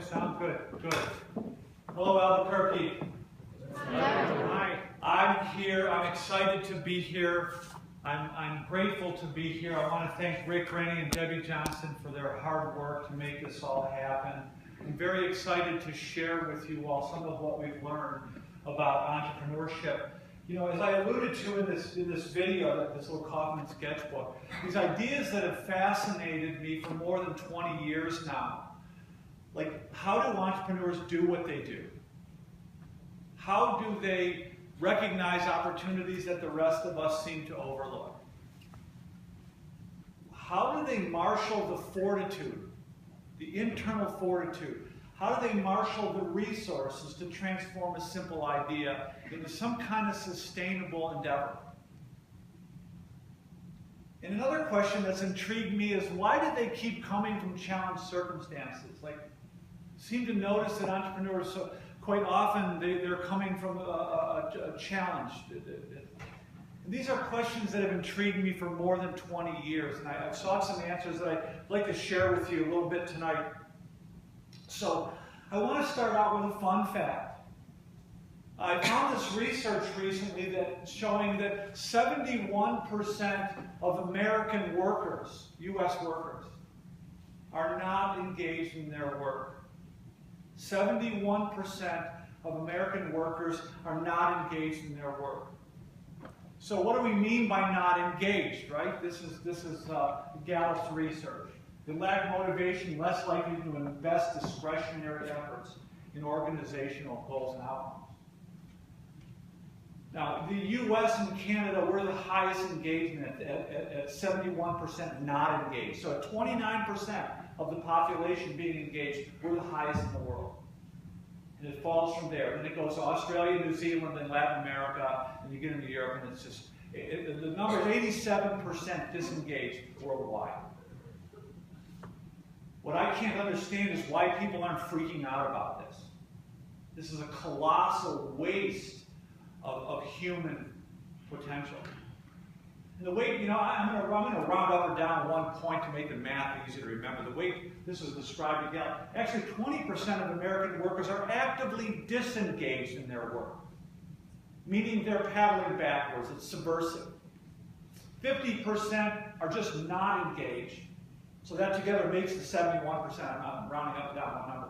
sound good. Good. Hello, Albuquerque. Hi. I'm here. I'm excited to be here. I'm grateful to be here. I want to thank Rick Rennie and Debbie Johnson for their hard work to make this all happen. I'm very excited to share with you all some of what we've learned about entrepreneurship. You know, as I alluded to in this video, this little Kaufman sketchbook, these ideas that have fascinated me for more than 20 years now. Like, how do entrepreneurs do what they do? How do they recognize opportunities that the rest of us seem to overlook? How do they marshal the fortitude, the internal fortitude? How do they marshal the resources to transform a simple idea into some kind of sustainable endeavor? And another question that's intrigued me is, why do they keep coming from challenged circumstances? Like, seem to notice that entrepreneurs, quite often, they're coming from a challenge. And these are questions that have intrigued me for more than 20 years, and I've sought some answers that I'd like to share with you a little bit tonight. So, I want to start out with a fun fact. I found this research recently that's showing that 71% of American workers, U.S. workers, are not engaged in their work. 71% of American workers are not engaged in their work. So what do we mean by not engaged, right? This is Gallup's research. They lack motivation, less likely to invest discretionary efforts in organizational goals and outcomes. Now, the U.S. and Canada, we're the highest engagement at 71% not engaged. So at 29% of the population being engaged, we're the highest in the world. And it falls from there. Then it goes to Australia, New Zealand, and Latin America, and you get into Europe, and it's just, the number is 87% disengaged worldwide. What I can't understand is why people aren't freaking out about this. This is a colossal waste of human potential. And the way, you know, I'm going to round up or down one point to make the math easy to remember. The way this is described again, actually 20% of American workers are actively disengaged in their work, meaning they're paddling backwards. It's subversive. 50% are just not engaged. So that together makes the 71%. I'm rounding up and down one number.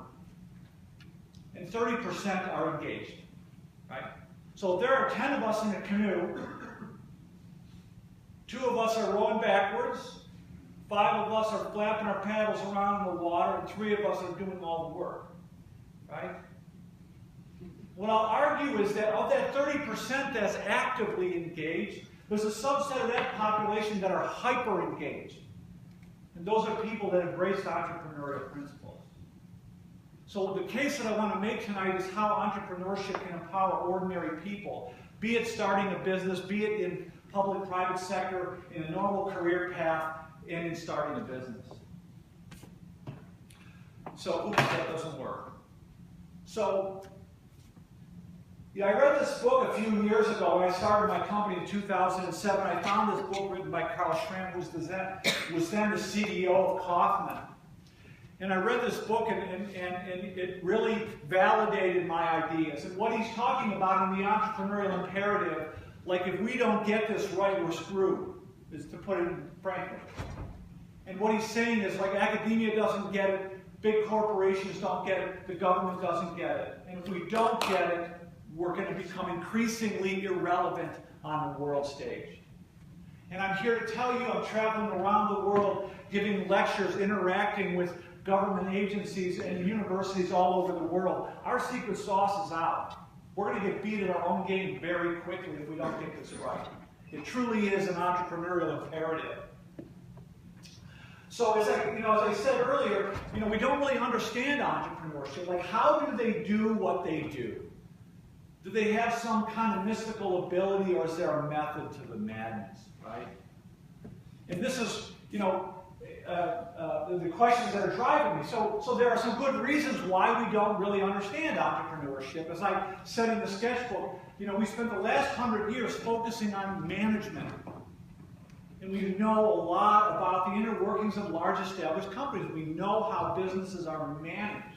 And 30% are engaged, right? So if there are 10 of us in a canoe, 2 of us are rowing backwards, 5 of us are flapping our paddles around in the water, and 3 of us are doing all the work, right? What I'll argue is that of that 30% that's actively engaged, there's a subset of that population that are hyper-engaged. And those are people that embrace entrepreneurial principles. So the case that I want to make tonight is how entrepreneurship can empower ordinary people, be it starting a business, be it in public-private sector, in a normal career path, and in starting a business. So, oops, that doesn't work. So, yeah, I read this book a few years ago when I started my company in 2007. I found this book written by Carl Schramm, who was then the CEO of Kaufman. And I read this book, and it really validated my ideas. And what he's talking about in the entrepreneurial imperative, like if we don't get this right, we're screwed, is to put it frankly. And what he's saying is, like, academia doesn't get it, big corporations don't get it, the government doesn't get it. And if we don't get it, we're going to become increasingly irrelevant on the world stage. And I'm here to tell you, I'm traveling around the world, giving lectures, interacting with government agencies and universities all over the world. Our secret sauce is out. We're going to get beat at our own game very quickly if we don't get this right. It truly is an entrepreneurial imperative. So as I said earlier, we don't really understand entrepreneurship. Like, how do they do what they do? Do they have some kind of mystical ability, or is there a method to the madness, right? And this is, the questions that are driving me. So there are some good reasons why we don't really understand entrepreneurship. As I said in the sketchbook, we spent the last 100 years focusing on management. And we know a lot about the inner workings of large established companies. We know how businesses are managed.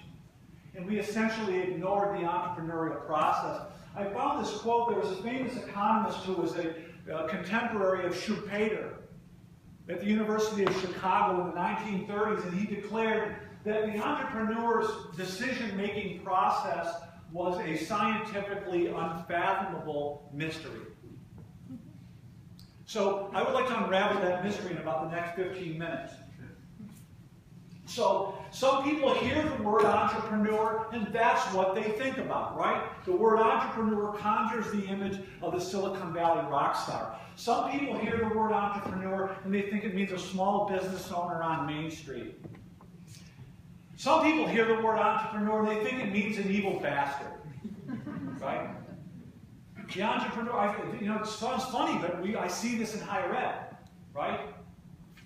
and we essentially ignored the entrepreneurial process. I found this quote. There was a famous economist who was a contemporary of Schumpeter at the University of Chicago in the 1930s, and he declared that the entrepreneur's decision-making process was a scientifically unfathomable mystery. So I would like to unravel that mystery in about the next 15 minutes. So some people hear the word entrepreneur and that's what they think about, right? The word entrepreneur conjures the image of the Silicon Valley rock star. Some people hear the word entrepreneur and they think it means a small business owner on Main Street. Some people hear the word entrepreneur and they think it means an evil bastard, right? The entrepreneur, it sounds funny, but I see this in higher ed, right?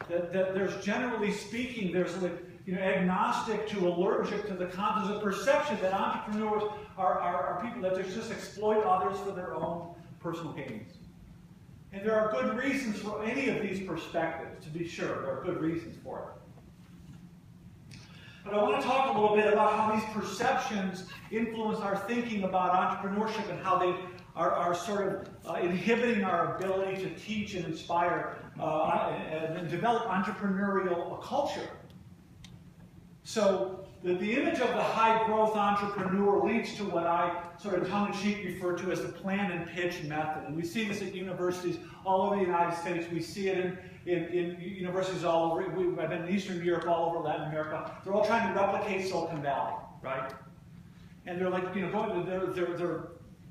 That there's, generally speaking, there's agnostic to allergic to the concept of perception that entrepreneurs are people that just exploit others for their own personal gains. And there are good reasons for any of these perspectives, to be sure. There are good reasons for it. But I want to talk a little bit about how these perceptions influence our thinking about entrepreneurship and how they are sort of inhibiting our ability to teach and inspire and develop entrepreneurial culture. So the image of the high-growth entrepreneur leads to what I sort of tongue-in-cheek refer to as the plan and pitch method. And we see this at universities all over the United States. We see it in universities all over. I've been in Eastern Europe, all over Latin America. They're all trying to replicate Silicon Valley, right? And they're like, they're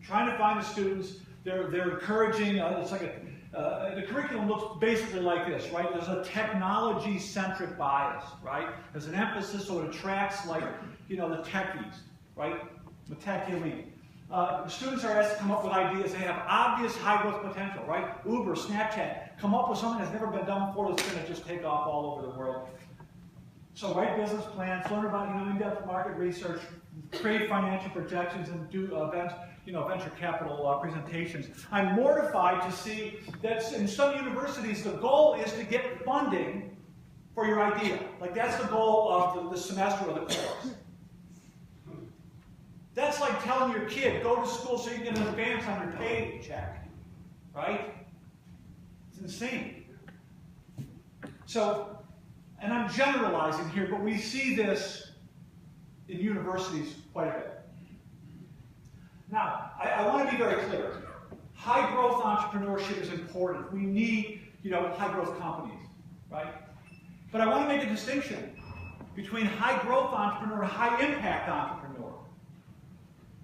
trying to find the students. They're encouraging. It's like the curriculum looks basically like this, right? There's a technology-centric bias, right? There's an emphasis so it attracts, like, the techies, right? The tech elite. Students are asked to come up with ideas. They have obvious high-growth potential, right? Uber, Snapchat, come up with something that's never been done before that's going to just take off all over the world. So write business plans, learn about in-depth market research, create financial projections, and do venture capital presentations. I'm mortified to see that in some universities the goal is to get funding for your idea. Like that's the goal of the semester or the course. That's like telling your kid, go to school so you can get an advance on your paycheck, right? It's insane. So, and I'm generalizing here, but we see this in universities quite a bit. Now, I want to be very clear. High-growth entrepreneurship is important. We need, high-growth companies, right? But I want to make a distinction between high-growth entrepreneur and high-impact entrepreneur.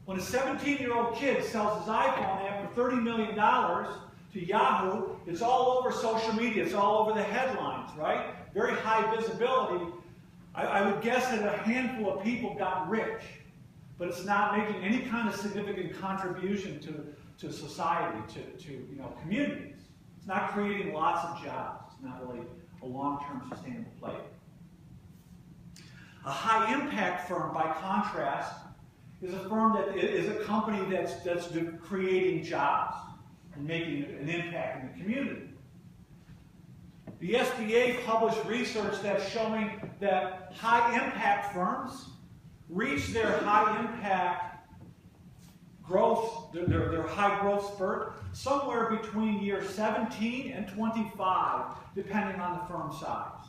When a 17-year-old kid sells his iPhone after $30 million to Yahoo, it's all over social media. It's all over the headlines, right? Very high visibility. I would guess that a handful of people got rich, but it's not making any kind of significant contribution to society, to communities. It's not creating lots of jobs. It's not really a long-term sustainable play. A high-impact firm, by contrast, is a firm that is a company that's creating jobs and making an impact in the community. The SBA published research that's showing that high-impact firms reach their high-impact growth, their high-growth spurt, somewhere between year 17 and 25, depending on the firm size.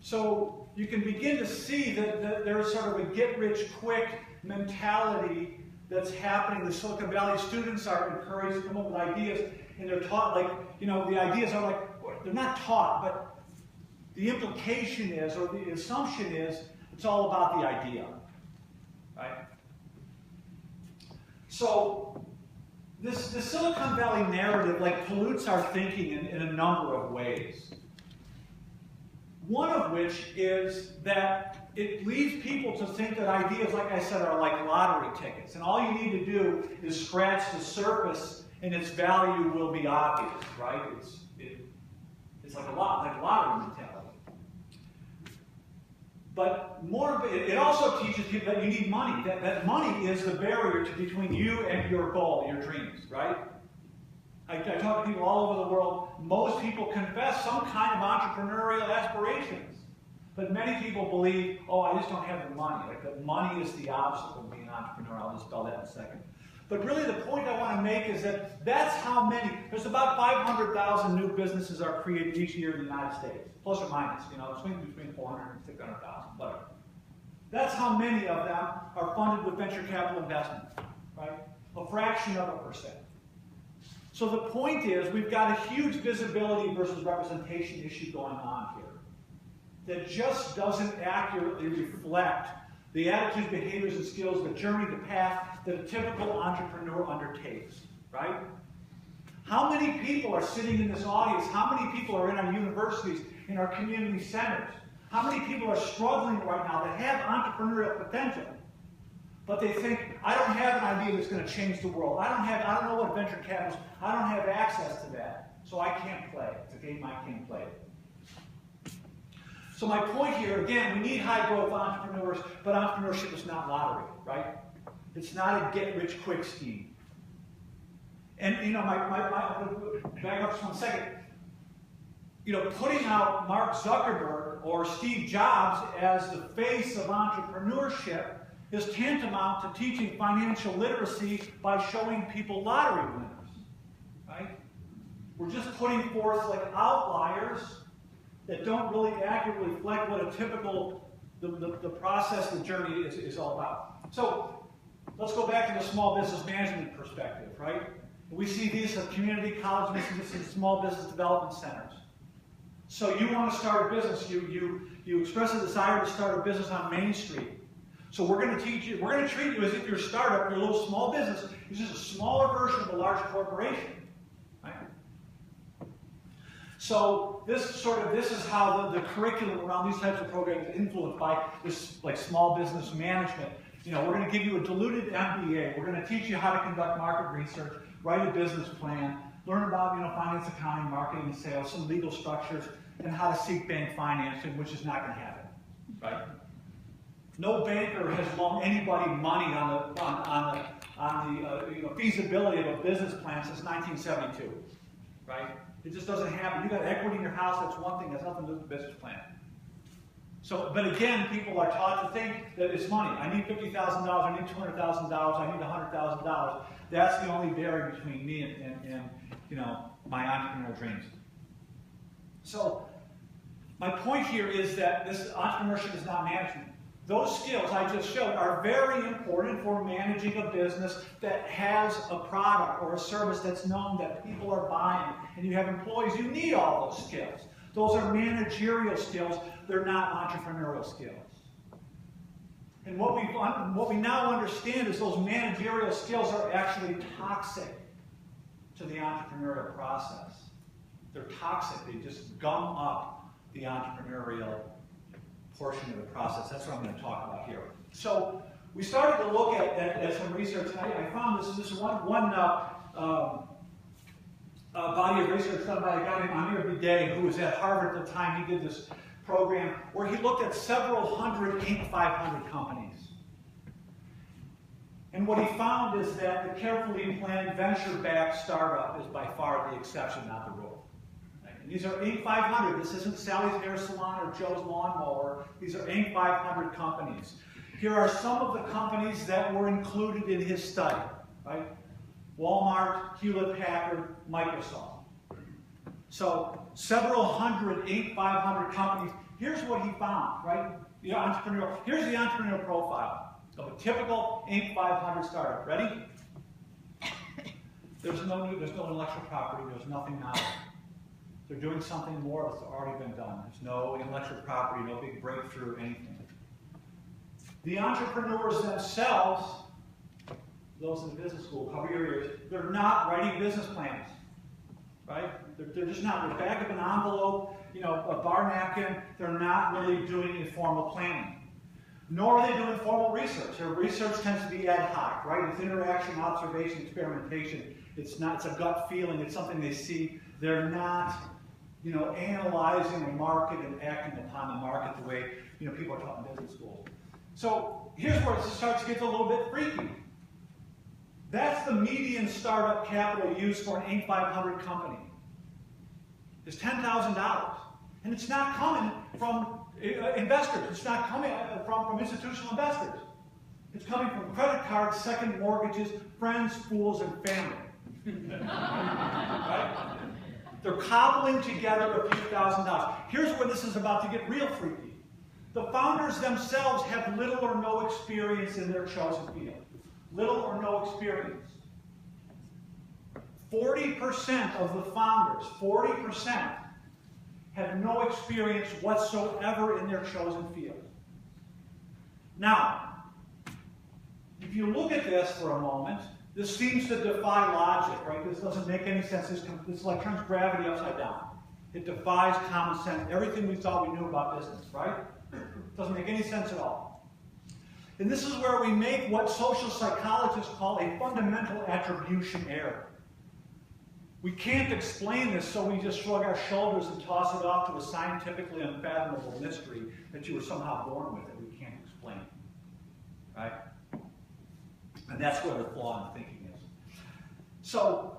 So you can begin to see that there's sort of a get-rich-quick mentality that's happening. The Silicon Valley students are encouraged to come up with ideas, and they're taught, the ideas are like, they're not taught, but the implication is, or the assumption is, it's all about the idea, right? So the Silicon Valley narrative pollutes our thinking in a number of ways. One of which is that it leads people to think that ideas, like I said, are like lottery tickets. And all you need to do is scratch the surface and its value will be obvious, right? It's like a lottery mentality. But it also teaches people that you need money. That money is the barrier between you and your goal, your dreams, right? I talk to people all over the world. Most people confess some kind of entrepreneurial aspirations. But many people believe, oh, I just don't have the money. Like the money is the obstacle to being an entrepreneur. I'll just spell that in a second. But really the point I want to make is that that's how many, there's about 500,000 new businesses are created each year in the United States, plus or minus, swing between 400 and 600,000, whatever. That's how many of them are funded with venture capital investment, right? A fraction of a percent. So the point is, we've got a huge visibility versus representation issue going on here that just doesn't accurately reflect the attitudes, behaviors, and skills, the journey, the path that a typical entrepreneur undertakes, right? How many people are sitting in this audience? How many people are in our universities, in our community centers? How many people are struggling right now that have entrepreneurial potential, but they think, I don't have an idea that's going to change the world. I don't know what venture capital is. I don't have access to that, so I can't play. It's a game I can't play. So my point here, again, we need high-growth entrepreneurs, but entrepreneurship is not lottery, right? It's not a get-rich-quick scheme. And, back up just 1 second. Putting out Mark Zuckerberg or Steve Jobs as the face of entrepreneurship is tantamount to teaching financial literacy by showing people lottery winners, right? We're just putting forth like outliers that don't really accurately reflect what a typical, the process, the journey is all about. So let's go back to the small business management perspective, right? We see these as community college businesses, small business development centers. So you want to start a business, you express a desire to start a business on Main Street. So we're going to teach you, we're going to treat you as if your startup, your little small business, is just a smaller version of a large corporation. Right? So this is how the curriculum around these types of programs is influenced by this like small business management. We're going to give you a diluted MBA. We're going to teach you how to conduct market research, write a business plan, learn about finance, accounting, marketing, and sales, some legal structures, and how to seek bank financing, which is not going to happen, right? No banker has loaned anybody money on the feasibility of a business plan since 1972, right? It just doesn't happen. You got equity in your house, that's one thing, that's nothing to do with the business plan. So, but again, people are taught to think that it's money. I need $50,000, I need $200,000, I need $100,000. That's the only barrier between me and my entrepreneurial dreams. So, my point here is that this entrepreneurship is not management. Those skills I just showed are very important for managing a business that has a product or a service that's known that people are buying, and you have employees. You need all those skills. Those are managerial skills. They're not entrepreneurial skills. And what we now understand is those managerial skills are actually toxic to the entrepreneurial process. They're toxic. They just gum up the entrepreneurial portion of the process. That's what I'm going to talk about here. So we started to look at some research, and I found this one body of research done by a guy named Amir Bidet, who was at Harvard at the time. He did this program where he looked at several hundred Inc. 500 companies. And what he found is that the carefully planned venture-backed startup is by far the exception, not the rule. And these are Inc. 500. This isn't Sally's Hair Salon or Joe's Lawnmower. These are Inc. 500 companies. Here are some of the companies that were included in his study, right? Walmart, Hewlett-Packard, Microsoft. So several hundred Inc. 500 companies. Here's what he found, right? Here's the entrepreneurial profile of a typical Inc. 500 startup. Ready? There's no intellectual property. There's nothing novel. They're doing something more that's already been done. There's no intellectual property, no big breakthrough, anything. The entrepreneurs themselves, those in the business school, cover your ears, they're not writing business plans, right? They're just not. They're back of an envelope, a bar napkin. They're not really doing informal planning. Nor are they doing formal research. Their research tends to be ad hoc, right? It's interaction, observation, experimentation. It's a gut feeling. It's something they see. They're not, analyzing the market and acting upon the market the way, people are taught in business schools. So here's where it starts to get a little bit freaky. That's the median startup capital used for an Inc. 500 company. It's $10,000. And it's not coming from investors. It's not coming from institutional investors. It's coming from credit cards, second mortgages, friends, fools, and family. Right? They're cobbling together a few $1,000s. Here's where this is about to get real freaky. The founders themselves have little or no experience in their chosen field. Little or no experience. 40% of the founders, 40%, have no experience whatsoever in their chosen field. Now, if you look at this for a moment, this seems to defy logic, right? This doesn't make any sense. This like turns gravity upside down. It defies common sense. Everything we thought we knew about business, right? It doesn't make any sense at all. And this is where we make what social psychologists call a fundamental attribution error. We can't explain this, so we just shrug our shoulders and toss it off to a scientifically unfathomable mystery that you were somehow born with that we can't explain. Right? And that's where the flaw in thinking is. So,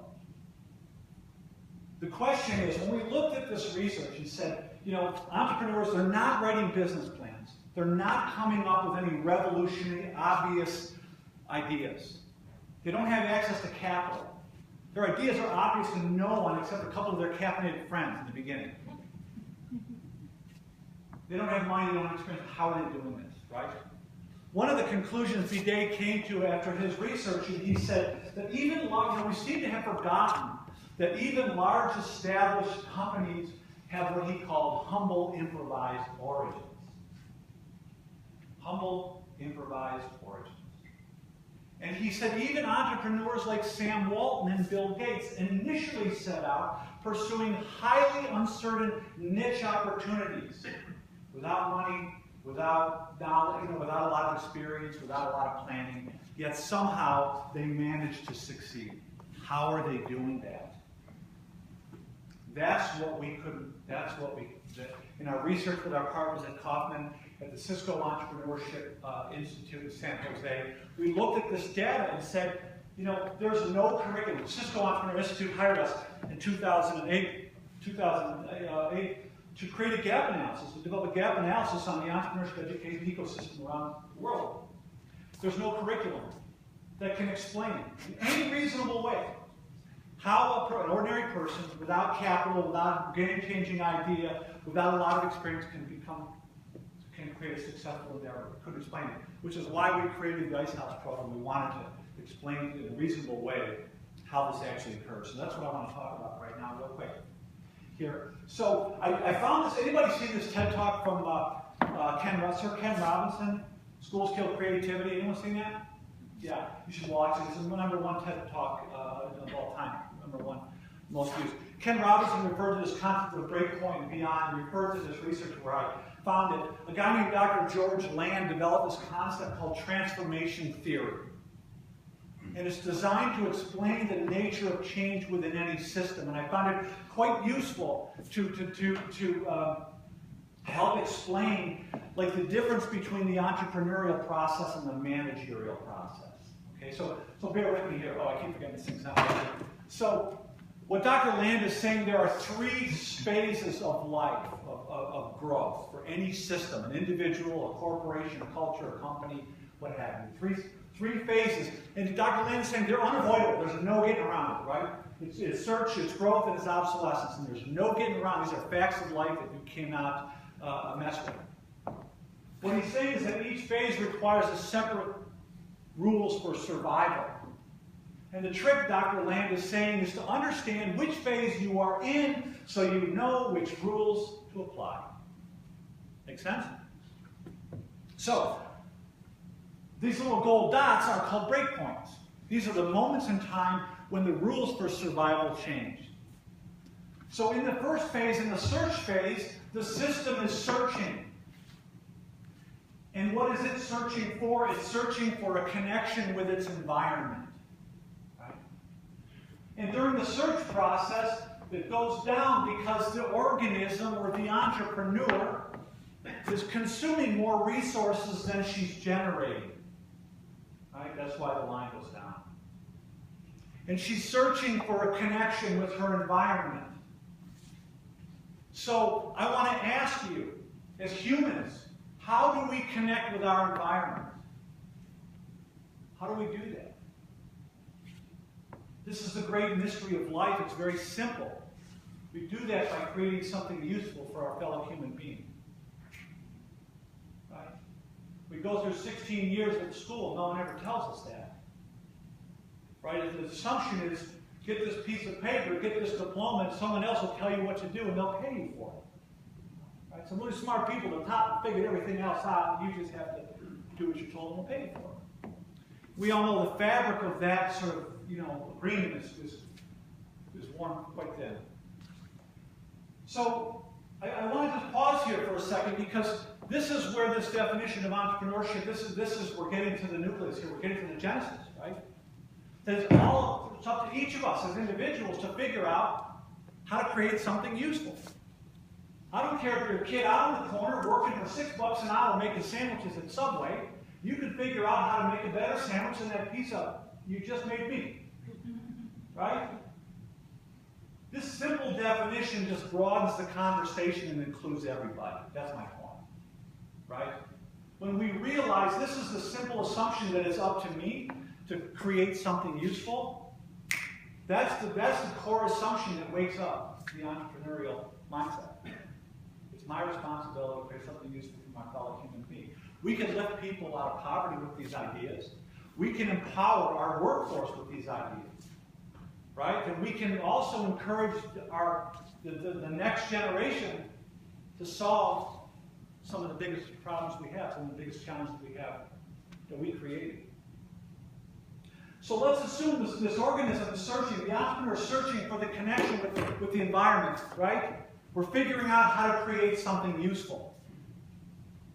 the question is, when we looked at this research and said, you know, entrepreneurs, they're not writing business plans. They're not coming up with any revolutionary, obvious ideas. They don't have access to capital. Their ideas are obvious to no one except a couple of their caffeinated friends in the beginning. They don't have money, they don't have experience. How are they doing this, right? One of the conclusions Bidet came to after his research, he said that even large, we seem to have forgotten that even large established companies have what he called humble improvised origins. Humble improvised origins. And he said even entrepreneurs like Sam Walton and Bill Gates initially set out pursuing highly uncertain niche opportunities without money, without knowledge, without a lot of experience, without a lot of planning, yet somehow they managed to succeed. How are they doing that? That's what we in our research with our partners at Kaufman, at the Cisco Entrepreneurship Institute in San Jose, we looked at this data and said, you know, there's no curriculum. Cisco Entrepreneur Institute hired us in 2008 to create a gap analysis, to develop a gap analysis on the entrepreneurship education ecosystem around the world. There's no curriculum that can explain in any reasonable way how an ordinary person without capital, without a game-changing idea, without a lot of experience can create a successful endeavor. Couldn't explain it, which is why we created the Ice House program. We wanted to explain in a reasonable way how this actually occurs. So that's what I want to talk about right now real quick here. So I found this, anybody seen this TED Talk from Sir Ken Robinson, Schools Kill Creativity? Anyone seen that? Yeah, you should watch it. This is the #1 TED Talk of all time, #1 most used. Ken Robinson referred to this concept of breakpoint and beyond. He referred to this research where I found it. A guy named Dr. George Land developed this concept called transformation theory. And it's designed to explain the nature of change within any system. And I found it quite useful to help explain like the difference between the entrepreneurial process and the managerial process. Okay, so bear with me here. Oh, I keep forgetting this thing's not right. So what Dr. Land is saying, there are 3 phases of life, of growth for any system, an individual, a corporation, a culture, a company, what have you. Three phases. And Dr. Land is saying they're unavoidable. There's no getting around it, right? It's search, it's growth, and it's obsolescence. And there's no getting around. These are facts of life that you cannot mess with. What he's saying is that each phase requires a separate rules for survival. And the trick, Dr. Land is saying, is to understand which phase you are in so you know which rules to apply. Make sense? So, these little gold dots are called breakpoints. These are the moments in time when the rules for survival change. So in the first phase, in the search phase, the system is searching. And what is it searching for? It's searching for a connection with its environment. Right? And during the search process, it goes down because the organism or the entrepreneur is consuming more resources than she's generating. Right? That's why the line goes down. And she's searching for a connection with her environment. So I want to ask you, as humans, how do we connect with our environment? How do we do that? This is the great mystery of life. It's very simple. We do that by creating something useful for our fellow human being. Right? We go through 16 years at school. No one ever tells us that. Right? The assumption is, get this piece of paper, get this diploma, and someone else will tell you what to do, and they'll pay you for it. Right? Some really smart people at the top figured everything else out, and you just have to do what you're told, and they'll pay you for it. We all know the fabric of that sort of, agreement is worn quite thin. So I want to just pause here for a second, because this is where this definition of entrepreneurship, this is we're getting to the nucleus here, we're getting to the genesis, right? It's up to each of us as individuals to figure out how to create something useful. I don't care if you're a kid out in the corner working for $6 an hour making sandwiches at Subway. You can figure out how to make a better sandwich than that pizza you just made me. Right? This simple definition just broadens the conversation and includes everybody. That's my point. Right? When we realize this is the simple assumption that it's up to me to create something useful, that's the core assumption that wakes up the entrepreneurial mindset. It's my responsibility to create something useful for my fellow human being. We can lift people out of poverty with these ideas. We can empower our workforce with these ideas. Right? And we can also encourage the next generation to solve some of the biggest problems we have, some of the biggest challenges we have that we created. So let's assume this organism is searching, the entrepreneur is searching for the connection with the environment, right? We're figuring out how to create something useful.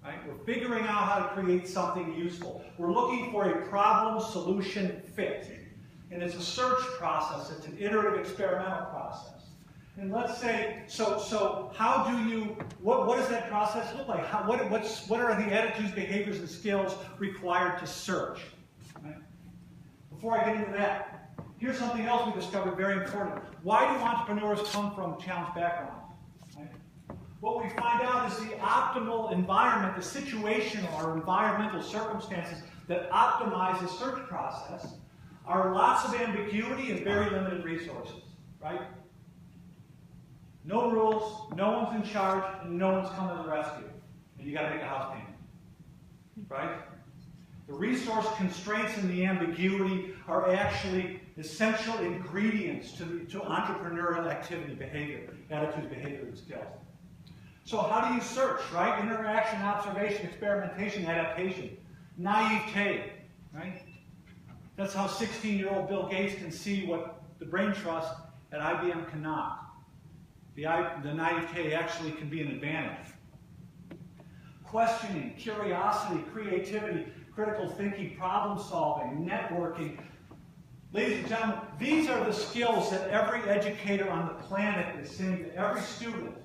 Right? We're figuring out how to create something useful. We're looking for a problem-solution fit. And it's a search process. It's an iterative experimental process. And let's say, so how do you, what does that process look like? What are the attitudes, behaviors, and skills required to search? Right? Before I get into that, here's something else we discovered very important. Why do entrepreneurs come from challenged backgrounds? Right? What we find out is the optimal environment, the situational or environmental circumstances that optimize the search process are lots of ambiguity and very limited resources, right? No rules, no one's in charge, and no one's coming to the rescue. And you got to make a house payment, right? The resource constraints and the ambiguity are actually essential ingredients to entrepreneurial activity, behavior, attitudes, behavior, and skills. So how do you search, right? Interaction, observation, experimentation, adaptation, naivete, right? That's how 16-year-old Bill Gates can see what the brain trust at IBM cannot. The naivete actually can be an advantage. Questioning, curiosity, creativity, critical thinking, problem solving, networking. Ladies and gentlemen, these are the skills that every educator on the planet is saying that every student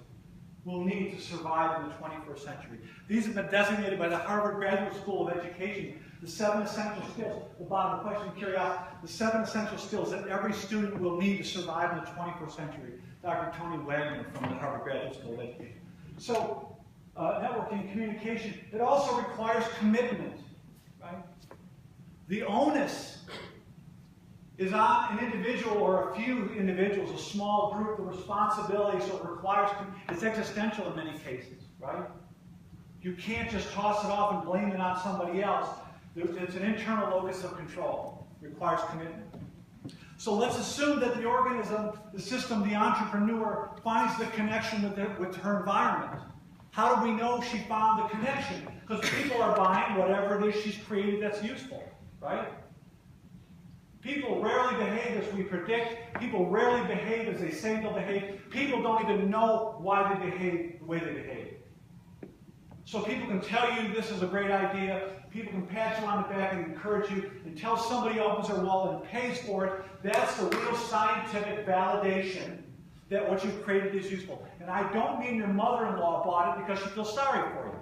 will need to survive in the 21st century. These have been designated by the Harvard Graduate School of Education the 7 essential skills. The bottom of the question, curiosity, the 7 essential skills that every student will need to survive in the 21st century. Dr. Tony Wagner from the Harvard Graduate School of Education. So, networking, communication, it also requires commitment, right? The onus is on an individual or a few individuals, a small group, the responsibility, so it requires, it's existential in many cases, right? You can't just toss it off and blame it on somebody else. It's an internal locus of control. It requires commitment. So let's assume that the organism, the system, the entrepreneur finds the connection with her environment. How do we know she found the connection? Because people are buying whatever it is she's created that's useful, right? People rarely behave as we predict. People rarely behave as they say they'll behave. People don't even know why they behave the way they behave. So people can tell you this is a great idea. People can pat you on the back and encourage you until somebody opens their wallet and pays for it. That's the real scientific validation that what you've created is useful. And I don't mean your mother-in-law bought it because she feels sorry for you.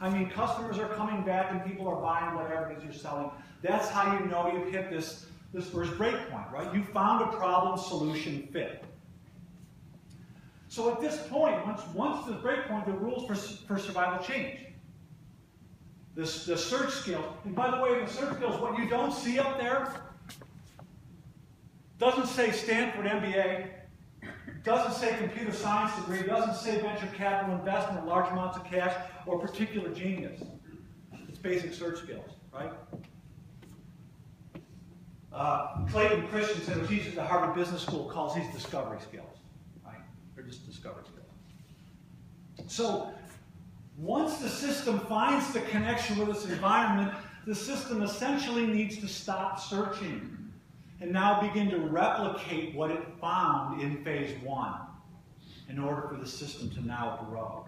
I mean customers are coming back and people are buying whatever it is you're selling. That's how you know you've hit this first break point, right? You found a problem-solution fit. So at this point, once the break point, the rules for survival change. The search skills, and by the way, the search skills, what you don't see up there, doesn't say Stanford MBA, doesn't say computer science degree, doesn't say venture capital investment, large amounts of cash, or particular genius. It's basic search skills, right? Clayton Christensen, who teaches at the Harvard Business School, calls these discovery skills, right? They're just discovery skills. So, once the system finds the connection with its environment, the system essentially needs to stop searching and now begin to replicate what it found in phase one in order for the system to now grow.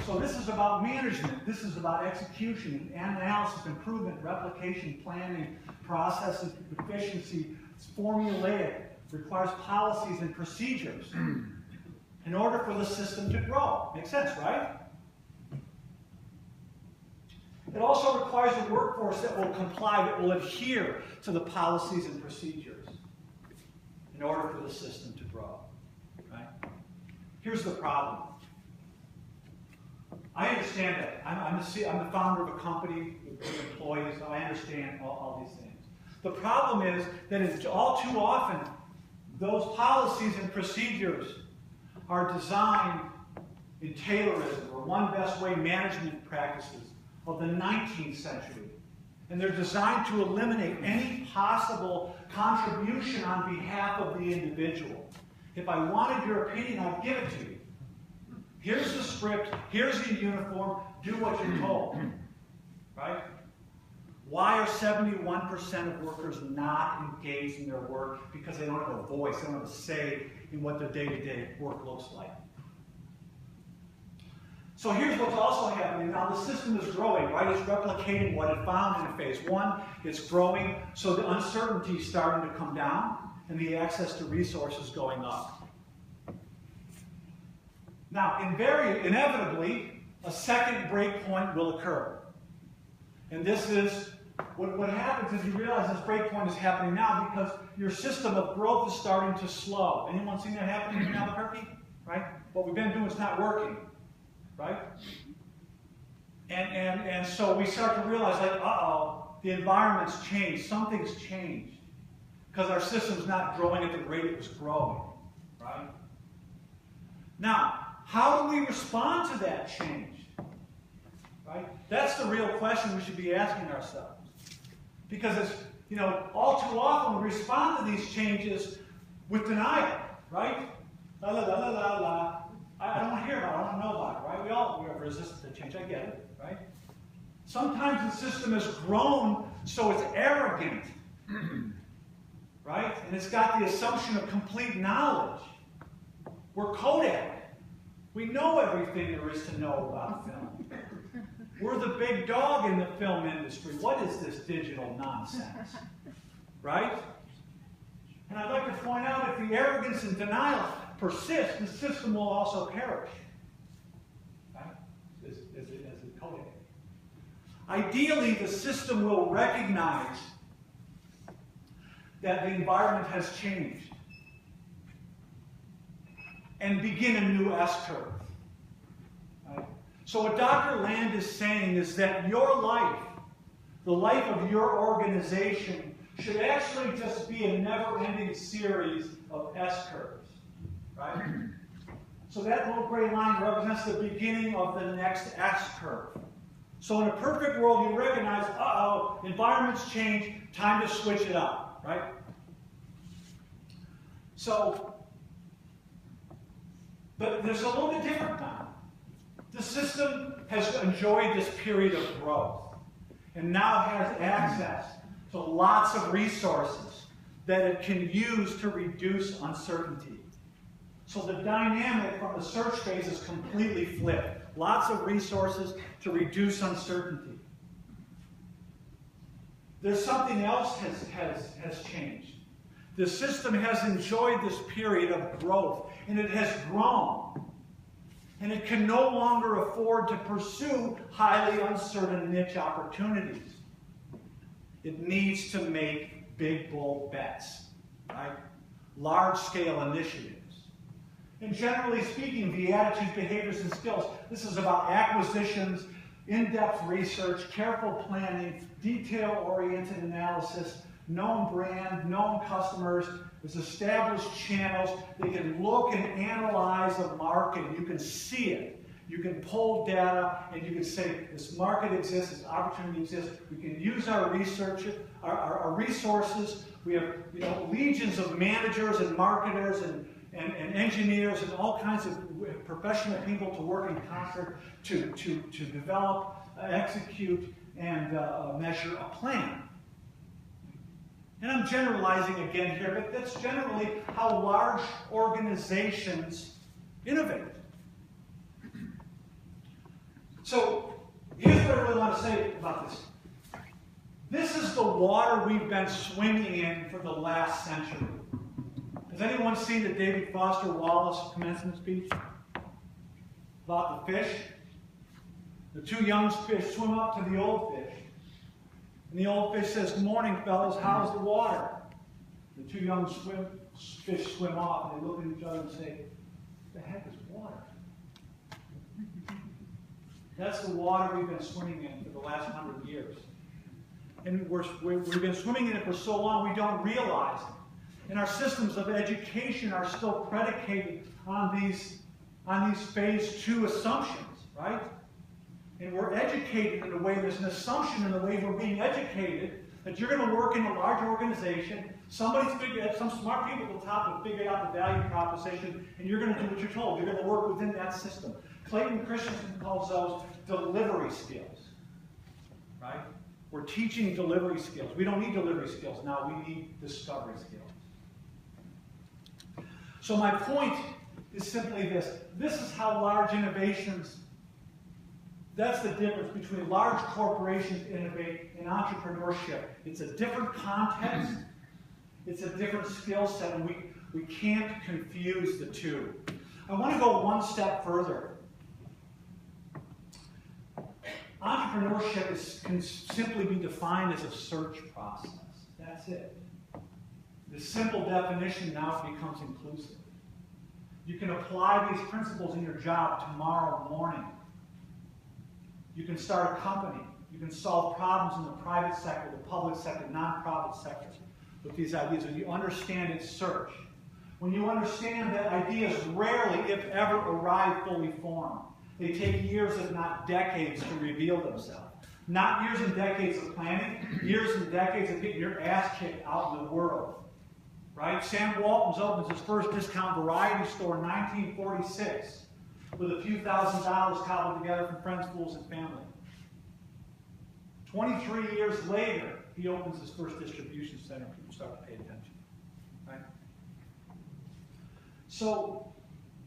So this is about management, this is about execution, analysis, improvement, replication, planning, processes, efficiency. It's formulaic, requires policies and procedures in order for the system to grow. Makes sense, right? It also requires a workforce that will comply, that will adhere to the policies and procedures in order for the system to grow. Right? Here's the problem. I understand that. I'm the founder of a company with employees. I understand all these things. The problem is that it's all too often those policies and procedures are designed in Taylorism or one best way management practices of the 19th century. And they're designed to eliminate any possible contribution on behalf of the individual. If I wanted your opinion, I'd give it to you. Here's the script, here's the uniform, do what you're told. Right? Why are 71% of workers not engaged in their work? Because they don't have a voice, they don't have a say in what their day-to-day work looks like. So here's what's also happening. Now the system is growing, right? It's replicating what it found in phase one. It's growing, so the uncertainty is starting to come down and the access to resources going up. Now, inevitably, a second break point will occur. And this is, what happens is you realize this break point is happening now because your system of growth is starting to slow. Anyone seen that happening in Albuquerque? Right? What we've been doing is not working. Right? And so we start to realize, like, uh-oh, the environment's changed. Something's changed. Because our system's not growing at the rate it was growing. Right? Now, how do we respond to that change? Right? That's the real question we should be asking ourselves. Because it's, all too often we respond to these changes with denial, right? La la la la la la. I don't want to hear about it, I don't want to know about it, right? We all have resisted the change, I get it, right? Sometimes the system has grown so it's arrogant, right? And it's got the assumption of complete knowledge. We're Kodak. We know everything there is to know about film. We're the big dog in the film industry. What is this digital nonsense? Right? And I'd like to point out if the arrogance and denial persist, the system will also perish. Right? As it Kodak. Ideally, the system will recognize that the environment has changed and begin a new S-curve. Right? So what Dr. Land is saying is that your life, the life of your organization, should actually just be a never-ending series of S-curves. Right? So that little gray line represents the beginning of the next S-curve. So in a perfect world, you recognize, uh-oh, environments change, time to switch it up. Right? So, but there's a little bit different now. The system has enjoyed this period of growth and now has access to lots of resources that it can use to reduce uncertainty. So the dynamic from the search phase is completely flipped. Lots of resources to reduce uncertainty. There's something else has changed. The system has enjoyed this period of growth, and it has grown. And it can no longer afford to pursue highly uncertain niche opportunities. It needs to make big, bold bets, right? Large-scale initiatives. And generally speaking, the attitudes, behaviors, and skills, this is about acquisitions, in-depth research, careful planning, detail-oriented analysis, known brand, known customers, there's established channels. They can look and analyze a market. You can see it. You can pull data, and you can say, this market exists, this opportunity exists. We can use our research, our resources. We have legions of managers and marketers and engineers and all kinds of professional people to work in concert to develop, execute, and measure a plan. And I'm generalizing again here, but that's generally how large organizations innovate. So here's what I really want to say about this. This is the water we've been swimming in for the last century. Has anyone seen the David Foster Wallace commencement speech about the fish? The two young fish swim up to the old fish. And the old fish says, "Good morning, fellas, how's the water?" The two young fish swim off, and they look at each other and say, "What the heck is water?" That's the water we've been swimming in for the last 100 years. And we've been swimming in it for so long we don't realize it. And our systems of education are still predicated on these phase 2 assumptions, right? And we're educated in a way, there's an assumption in the way we're being educated that you're going to work in a large organization, some smart people at the top have figured out the value proposition, and you're going to do what you're told. You're going to work within that system. Clayton Christensen calls those delivery skills, right? We're teaching delivery skills. We don't need delivery skills now, we need discovery skills. So my point is simply this. This is how large innovations, that's the difference between large corporations innovate and entrepreneurship. It's a different context, it's a different skill set, and we can't confuse the two. I want to go one step further. Entrepreneurship can simply be defined as a search process. That's it. The simple definition now becomes inclusive. You can apply these principles in your job tomorrow morning. You can start a company. You can solve problems in the private sector, the public sector, nonprofit sectors with these ideas. When you understand its search. When you understand that ideas rarely, if ever, arrive fully formed. They take years, if not decades, to reveal themselves. Not years and decades of planning, years and decades of getting your ass kicked out in the world. Right? Sam Walton's opens his first discount variety store in 1946 with a few $1,000s cobbled together from friends, fools, and family. 23 years later, he opens his first distribution center. People start to pay attention. Right? So,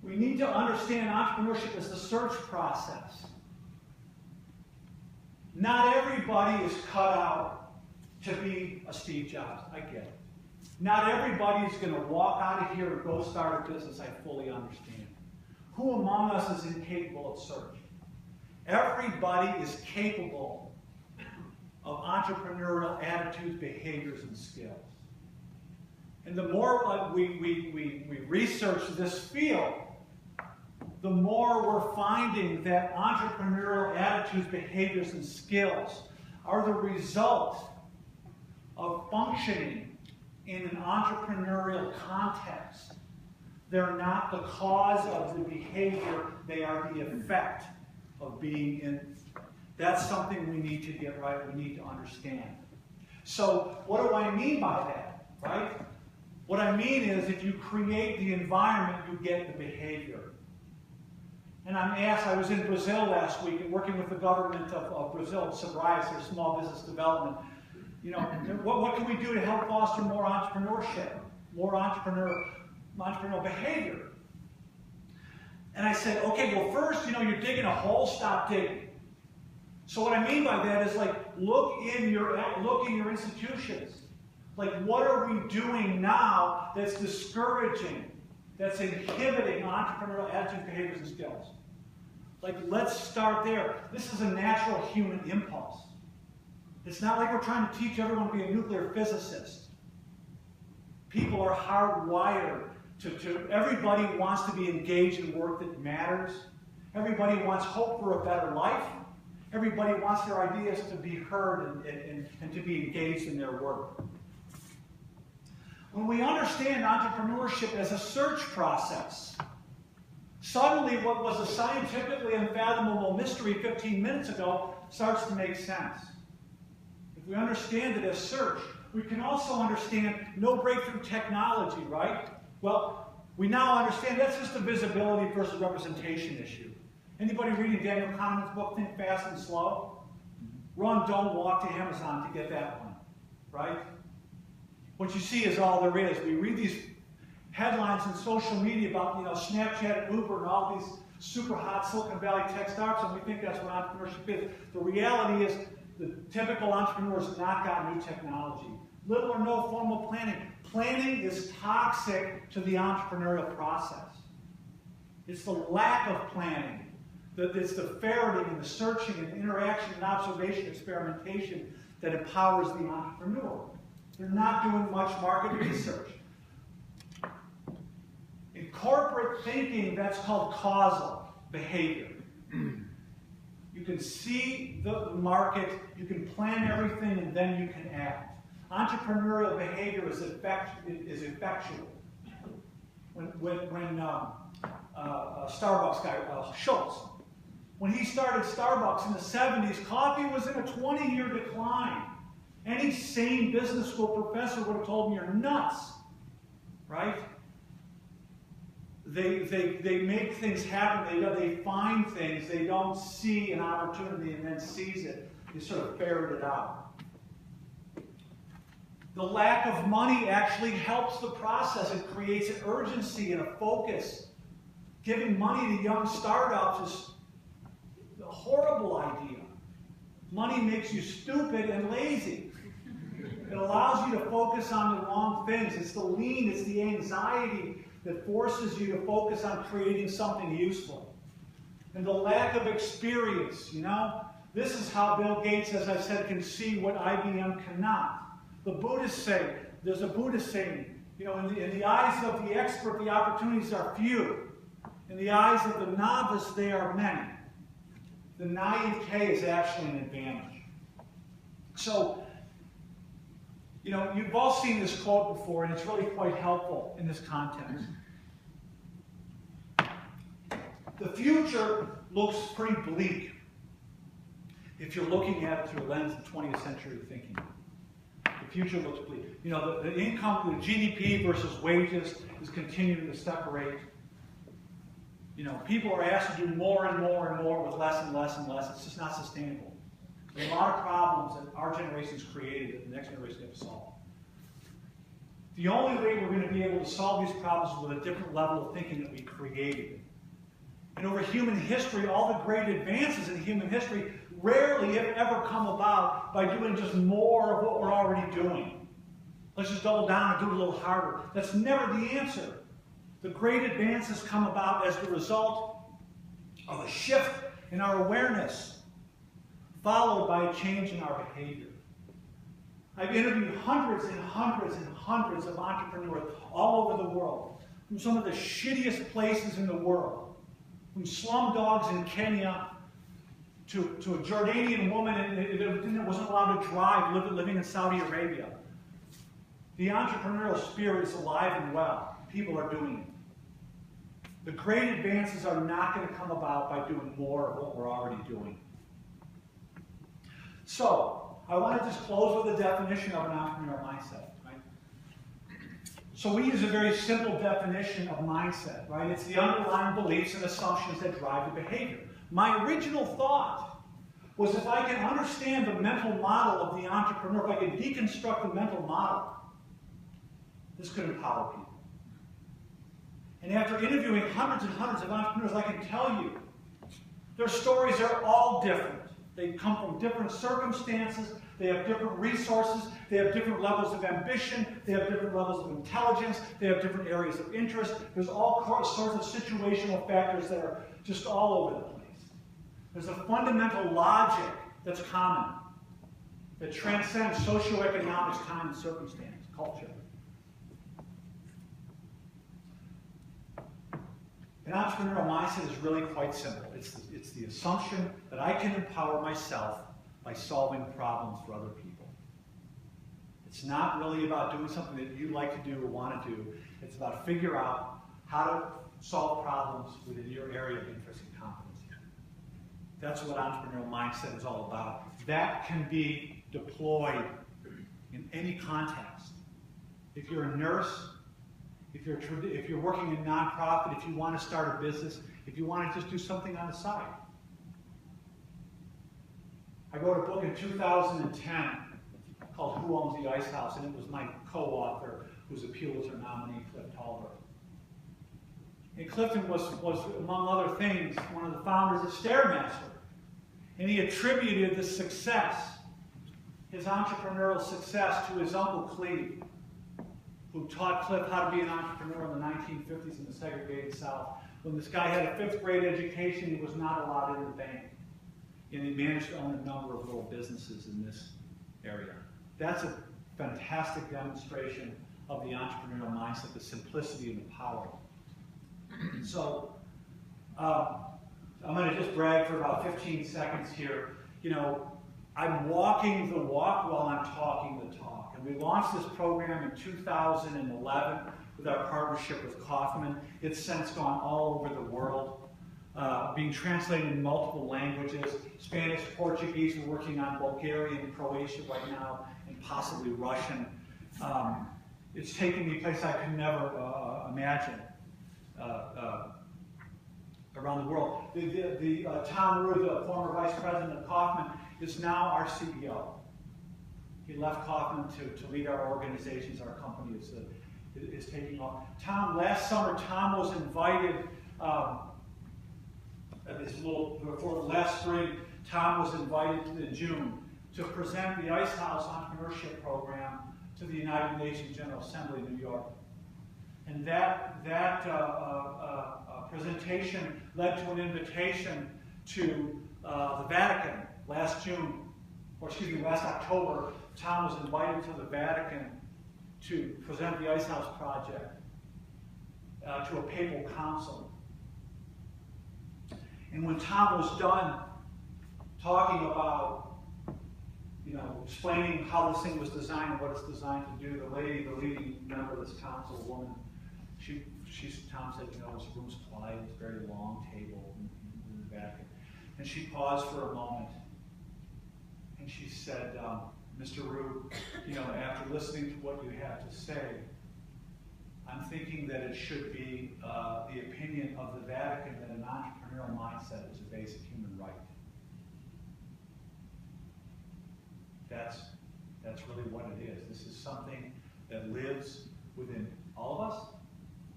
we need to understand entrepreneurship as the search process. Not everybody is cut out to be a Steve Jobs. I get it. Not everybody is going to walk out of here and go start a business. I fully understand. Who among us is incapable of search? Everybody is capable of entrepreneurial attitudes, behaviors, and skills. And the more we research this field, the more we're finding that entrepreneurial attitudes, behaviors, and skills are the result of functioning in an entrepreneurial context. They're not the cause of the behavior, they are the effect of being in. That's something we need to get right, we need to understand. So, what do I mean by that, right? What I mean is, if you create the environment, you get the behavior. And I'm asked, I was in Brazil last week and working with the government of Brazil, SEBRAE, their small business development. You know, what can we do to help foster more entrepreneurship, more entrepreneurial behavior? And I said, okay, well first, you're digging a hole, stop digging. So what I mean by that is like, look in your institutions. Like, what are we doing now that's discouraging, that's inhibiting entrepreneurial attitudes, behaviors, and skills? Like, let's start there. This is a natural human impulse. It's not like we're trying to teach everyone to be a nuclear physicist. People are hardwired everybody wants to be engaged in work that matters. Everybody wants hope for a better life. Everybody wants their ideas to be heard and to be engaged in their work. When we understand entrepreneurship as a search process, suddenly what was a scientifically unfathomable mystery 15 minutes ago starts to make sense. If we understand it as search, we can also understand no breakthrough technology, right? Well, we now understand that's just a visibility versus representation issue. Anybody reading Daniel Kahneman's book, Think Fast and Slow? Run, don't walk to Amazon to get that one, right? What you see is all there is. We read these headlines in social media about, Snapchat and Uber and all these super hot Silicon Valley tech startups, and we think that's what entrepreneurship is. The reality is the typical entrepreneur has not got new technology. Little or no formal planning. Planning is toxic to the entrepreneurial process. It's the lack of planning. It's the ferreting and the searching and interaction and observation, experimentation that empowers the entrepreneur. They're not doing much market research. In corporate thinking, that's called causal behavior. You can see the market, you can plan everything, and then you can act. Entrepreneurial behavior is effectual. When Starbucks guy, Schultz, when he started Starbucks in the 70s, coffee was in a 20-year decline. Any sane business school professor would have told me you're nuts, right? They make things happen. They find things. They don't see an opportunity and then seize it. They sort of ferret it out. The lack of money actually helps the process. It creates an urgency and a focus. Giving money to young startups is a horrible idea. Money makes you stupid and lazy. It allows you to focus on the wrong things. It's the lean, it's the anxiety that forces you to focus on creating something useful. And the lack of experience, This is how Bill Gates, as I said, can see what IBM cannot. The Buddhists say, there's a Buddhist saying, in the eyes of the expert, the opportunities are few. In the eyes of the novice, they are many. The naivete is actually an advantage. So, you've all seen this quote before, and it's really quite helpful in this context. The future looks pretty bleak if you're looking at it through a lens of 20th century thinking. The future looks bleak. The income, the GDP versus wages is continuing to separate. People are asked to do more and more and more with less and less and less. It's just not sustainable. There are a lot of problems that our generation's created that the next generation has to solve. The only way we're going to be able to solve these problems is with a different level of thinking that we created. And over human history, all the great advances in human history rarely, if ever, come about by doing just more of what we're already doing. Let's just double down and do it a little harder. That's never the answer. The great advances come about as the result of a shift in our awareness, followed by a change in our behavior. I've interviewed hundreds and hundreds and hundreds of entrepreneurs all over the world, from some of the shittiest places in the world, from slum dogs in Kenya to a Jordanian woman that wasn't allowed to drive, living in Saudi Arabia. The entrepreneurial spirit is alive and well. People are doing it. The great advances are not going to come about by doing more of what we're already doing. So, I want to just close with a definition of an entrepreneurial mindset. Right? So we use a very simple definition of mindset. Right? It's the underlying beliefs and assumptions that drive the behavior. My original thought was if I can understand the mental model of the entrepreneur, if I can deconstruct the mental model, this could empower people. And after interviewing hundreds and hundreds of entrepreneurs, I can tell you, their stories are all different. They come from different circumstances, they have different resources, they have different levels of ambition, they have different levels of intelligence, they have different areas of interest. There's all sorts of situational factors that are just all over the place. There's a fundamental logic that's common, that transcends socioeconomic time and circumstance, culture. An entrepreneurial mindset is really quite simple. It's the assumption that I can empower myself by solving problems for other people. It's not really about doing something that you like to do or want to do. It's about figuring out how to solve problems within your area of interest and competency. That's what entrepreneurial mindset is all about. That can be deployed in any context. If you're a nurse, if you're working in nonprofit, if you want to start a business, if you want to just do something on the side. I wrote a book in 2010 called Who Owns the Ice House, and it was my co-author, who's a Pulitzer nominee, Cliff Tolbert. And Clifton was, among other things, one of the founders of Stairmaster. And he attributed the success, his entrepreneurial success, to his uncle Cleve, who taught Cliff how to be an entrepreneur in the 1950s in the segregated South. When this guy had a 5th grade education, he was not allowed in the bank. And he managed to own a number of little businesses in this area. That's a fantastic demonstration of the entrepreneurial mindset, the simplicity and the power. So, I'm going to just brag for about 15 seconds here. You know, I'm walking the walk while I'm talking the talk. And we launched this program in 2011 with our partnership with Kaufman. It's since gone all over the world, being translated in multiple languages. Spanish, Portuguese, we're working on Bulgarian, Croatian right now, and possibly Russian. It's taking me places I could never imagine around the world. Tom Ruth, the former vice president of Kaufman, is now our CEO. He left Kaufman to lead our organizations. Our company is taking off. Last summer, Tom was invited, last spring, Tom was invited in June to present the Ice House Entrepreneurship Program to the United Nations General Assembly in New York. And that presentation led to an invitation to the Vatican last October. Tom was invited to the Vatican to present the Ice House project to a papal council. And when Tom was done talking about, explaining how this thing was designed and what it's designed to do, the leading member of this council, a woman, Tom said, this room's quiet, it's a very long table in the Vatican. And she paused for a moment, and she said, Mr. Rue, after listening to what you have to say, I'm thinking that it should be the opinion of the Vatican that an entrepreneurial mindset is a basic human right. That's really what it is. This is something that lives within all of us.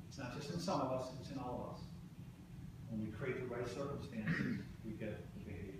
It's not just in some of us, it's in all of us. When we create the right circumstances, we get the behavior.